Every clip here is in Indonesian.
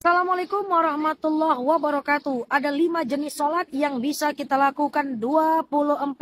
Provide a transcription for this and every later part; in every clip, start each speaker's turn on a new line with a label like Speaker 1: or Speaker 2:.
Speaker 1: Assalamualaikum warahmatullahi wabarakatuh. Ada 5 jenis sholat yang bisa kita lakukan 24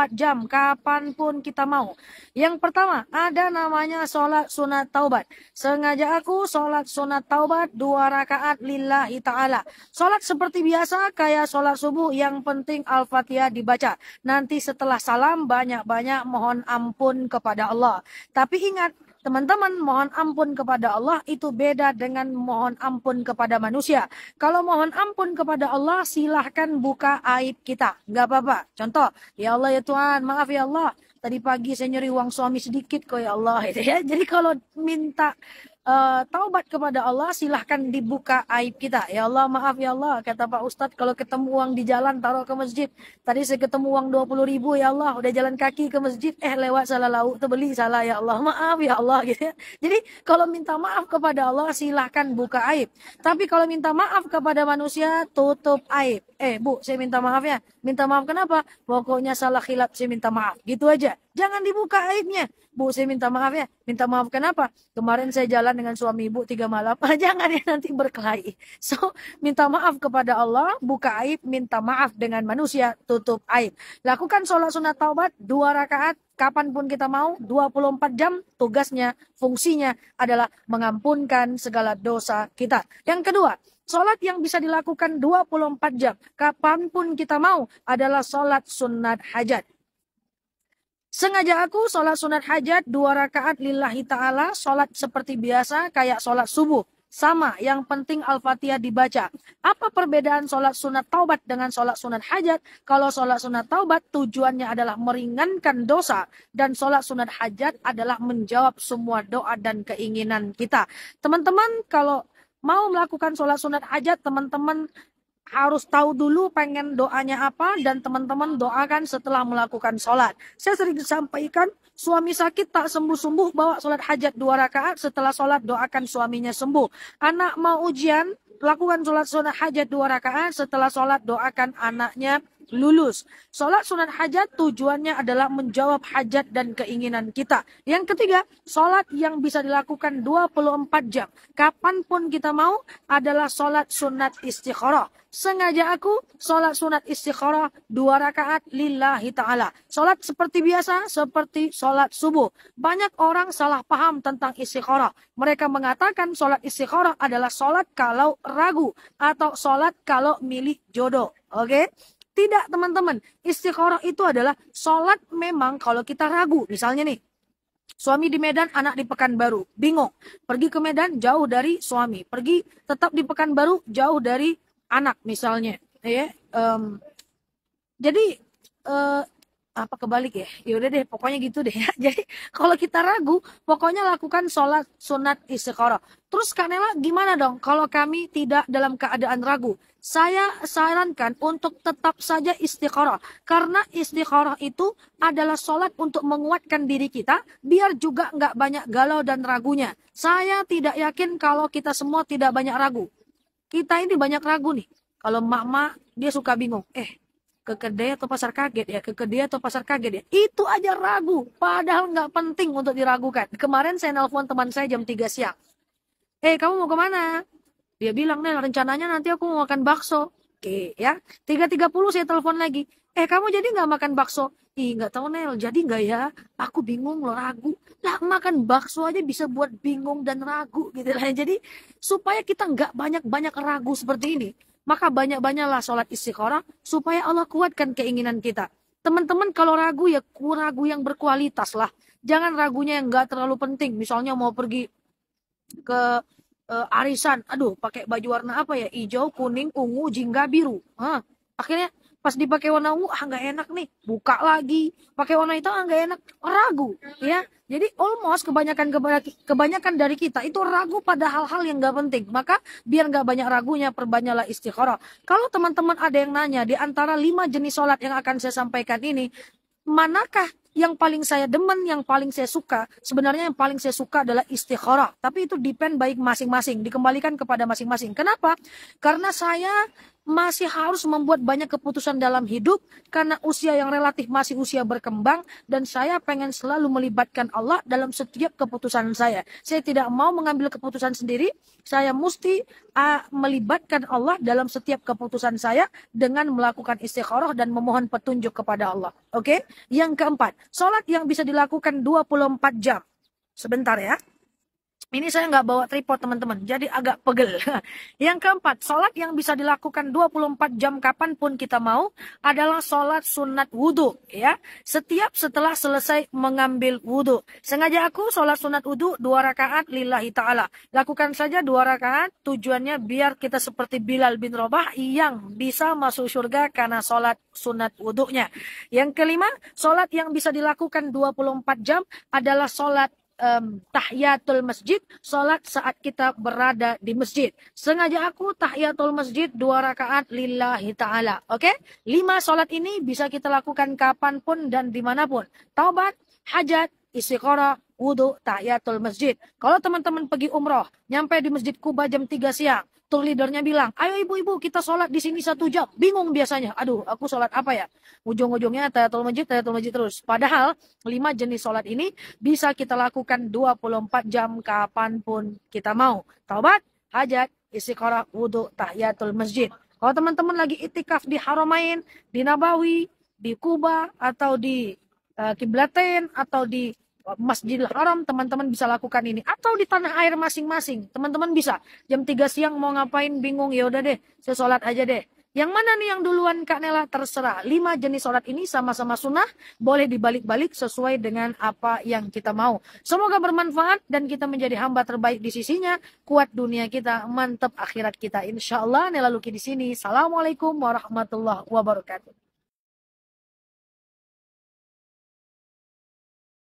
Speaker 1: jam kapanpun kita mau. Yang pertama, ada namanya sholat sunat taubat. Sengaja aku sholat sunat taubat 2 rakaat lillahi ta'ala. Sholat seperti biasa kayak sholat subuh, yang penting Al-Fatihah dibaca. Nanti setelah salam banyak-banyak mohon ampun kepada Allah. Tapi ingat, teman-teman, mohon ampun kepada Allah itu beda dengan mohon ampun kepada manusia. Kalau mohon ampun kepada Allah, silahkan buka aib kita. Nggak apa-apa. Contoh, ya Allah ya Tuhan, maaf ya Allah. Tadi pagi saya nyuri uang suami sedikit kok ya Allah. Gitu ya. Jadi kalau minta taubat kepada Allah, silahkan dibuka aib kita. Ya Allah, maaf ya Allah. Kata Pak Ustadz, kalau ketemu uang di jalan, taruh ke masjid. Tadi saya ketemu uang 20.000, ya Allah. Udah jalan kaki ke masjid, lewat salah lauk, terbeli salah, ya Allah. Maaf ya Allah. Gitu ya. Jadi kalau minta maaf kepada Allah, silahkan buka aib. Tapi kalau minta maaf kepada manusia, tutup aib. Bu, saya minta maaf ya. Minta maaf kenapa? Pokoknya salah khilaf, saya minta maaf. Gitu aja. Jangan dibuka aibnya. Bu, saya minta maaf ya. Minta maaf kenapa? Kemarin saya jalan dengan suami ibu 3 malam. Jangan ya, nanti berkelahi. So, minta maaf kepada Allah, buka aib. Minta maaf dengan manusia, tutup aib. Lakukan sholat sunat taubat 2 rakaat. Kapanpun kita mau, 24 jam. Tugasnya, fungsinya adalah mengampunkan segala dosa kita. Yang kedua, sholat yang bisa dilakukan 24 jam. Kapanpun kita mau adalah sholat sunat hajat. Sengaja aku sholat sunat hajat 2 rakaat lillahi ta'ala. Sholat seperti biasa kayak sholat subuh. Sama, yang penting Al-Fatihah dibaca. Apa perbedaan sholat sunat taubat dengan sholat sunat hajat? Kalau sholat sunat taubat tujuannya adalah meringankan dosa. Dan sholat sunat hajat adalah menjawab semua doa dan keinginan kita. Teman-teman, kalau mau melakukan sholat sunat hajat, teman-teman harus tahu dulu pengen doanya apa, dan teman-teman doakan setelah melakukan sholat. Saya sering sampaikan, suami sakit tak sembuh-sembuh, bawa sholat hajat 2 rakaat, setelah sholat doakan suaminya sembuh. Anak mau ujian, lakukan sholat sunat hajat 2 rakaat, setelah sholat doakan anaknya lulus. Sholat sunat hajat tujuannya adalah menjawab hajat dan keinginan kita. Yang ketiga, sholat yang bisa dilakukan 24 jam. Kapanpun kita mau adalah sholat sunat istikharah. Sengaja aku sholat sunat istikharah 2 rakaat lillahi ta'ala. Sholat seperti biasa, seperti sholat subuh. Banyak orang salah paham tentang istikharah. Mereka mengatakan sholat istikharah adalah sholat kalau ragu, atau sholat kalau milih jodoh. Oke? Tidak, teman-teman. Istikharah itu adalah sholat memang kalau kita ragu. Misalnya nih, suami di Medan, anak di Pekanbaru. Bingung. Pergi ke Medan jauh dari suami. Pergi tetap di Pekanbaru jauh dari anak misalnya. Ya. Jadi apa kebalik ya? Ya udah deh, pokoknya gitu deh ya. Jadi kalau kita ragu, pokoknya lakukan sholat sunat istikharah. Terus Kak Nela, gimana dong kalau kami tidak dalam keadaan ragu? Saya sarankan untuk tetap saja istikharah. Karena istikharah itu adalah sholat untuk menguatkan diri kita, biar juga nggak banyak galau dan ragunya. Saya tidak yakin kalau kita semua tidak banyak ragu. Kita ini banyak ragu nih. Kalau mak-mak, dia suka bingung. Ke kedai atau pasar kaget ya, ke kedai atau pasar kaget ya. Itu aja ragu, padahal nggak penting untuk diragukan. Kemarin saya nelpon teman saya jam 3 siang. Kamu mau kemana? Dia bilang, Nel, rencananya nanti aku mau makan bakso. Oke, ya. 3.30 saya telepon lagi. Kamu jadi nggak makan bakso? Nggak tahu, Nel, jadi nggak ya? Aku bingung loh, ragu. Lah, makan bakso aja bisa buat bingung dan ragu gitu lah. Jadi, supaya kita nggak banyak-banyak ragu seperti ini, maka banyak-banyaklah sholat istikharah supaya Allah kuatkan keinginan kita. Teman-teman kalau ragu ya ragu yang berkualitas lah. Jangan ragunya yang nggak terlalu penting. Misalnya mau pergi ke arisan. Aduh, pakai baju warna apa ya? Hijau, kuning, ungu, jingga, biru. Akhirnya pas dipakai warna ungu, nggak enak nih. Buka lagi. Pakai warna hitam, nggak enak. Ragu. Ya. Jadi almost kebanyakan dari kita itu ragu pada hal-hal yang nggak penting. Maka biar nggak banyak ragunya, perbanyaklah istikharah. Kalau teman-teman ada yang nanya, di antara 5 jenis sholat yang akan saya sampaikan ini, manakah yang paling saya demen, yang paling saya suka? Sebenarnya yang paling saya suka adalah istikharah. Tapi itu depend baik masing-masing. Dikembalikan kepada masing-masing. Kenapa? Karena saya masih harus membuat banyak keputusan dalam hidup karena usia yang relatif masih usia berkembang dan saya pengen selalu melibatkan Allah dalam setiap keputusan saya. Saya tidak mau mengambil keputusan sendiri, saya mesti melibatkan Allah dalam setiap keputusan saya dengan melakukan istikharah dan memohon petunjuk kepada Allah. Oke? Yang keempat, sholat yang bisa dilakukan 24 jam. Sebentar ya. Ini saya nggak bawa tripod teman-teman, jadi agak pegel. Yang keempat, sholat yang bisa dilakukan 24 jam kapanpun kita mau adalah sholat sunat wudhu. Ya. Setiap setelah selesai mengambil wudhu. Sengaja aku sholat sunat wudhu 2 rakaat lillahi ta'ala. Lakukan saja 2 rakaat, tujuannya biar kita seperti Bilal bin Rabah yang bisa masuk surga karena sholat sunat wudhunya. Yang kelima, sholat yang bisa dilakukan 24 jam adalah sholat tahiyatul masjid, sholat saat kita berada di masjid. Sengaja aku tahiyatul masjid 2 rakaat lillahi ta'ala. Oke? 5 sholat ini bisa kita lakukan kapanpun dan dimanapun. Taubat, hajat, istikharah, wudhu, tahiyatul masjid. Kalau teman-teman pergi umroh, nyampe di Masjid Kuba jam 3 siang. Tour leadernya bilang, ayo ibu-ibu kita sholat di sini 1 jam. Bingung biasanya. Aduh, aku sholat apa ya? Ujung-ujungnya tahiyatul masjid terus. Padahal 5 jenis sholat ini bisa kita lakukan 24 jam kapanpun kita mau. Taubat, hajat, istikharah, wudhu, tahiyatul masjid. Kalau teman-teman lagi itikaf di Haramain, di Nabawi, di Kuba, atau di Kiblatain, atau di Masjidil Haram, teman-teman bisa lakukan ini. Atau di tanah air masing-masing, teman-teman bisa. Jam 3 siang mau ngapain bingung, ya udah deh, saya sholat aja deh. Yang mana nih yang duluan Kak Nela? Terserah. 5 jenis sholat ini sama-sama sunnah, boleh dibalik-balik sesuai dengan apa yang kita mau. Semoga bermanfaat dan kita menjadi hamba terbaik di sisinya. Kuat dunia kita, mantap akhirat kita. Insya Allah Nela Luki di sini. Assalamualaikum warahmatullahi wabarakatuh.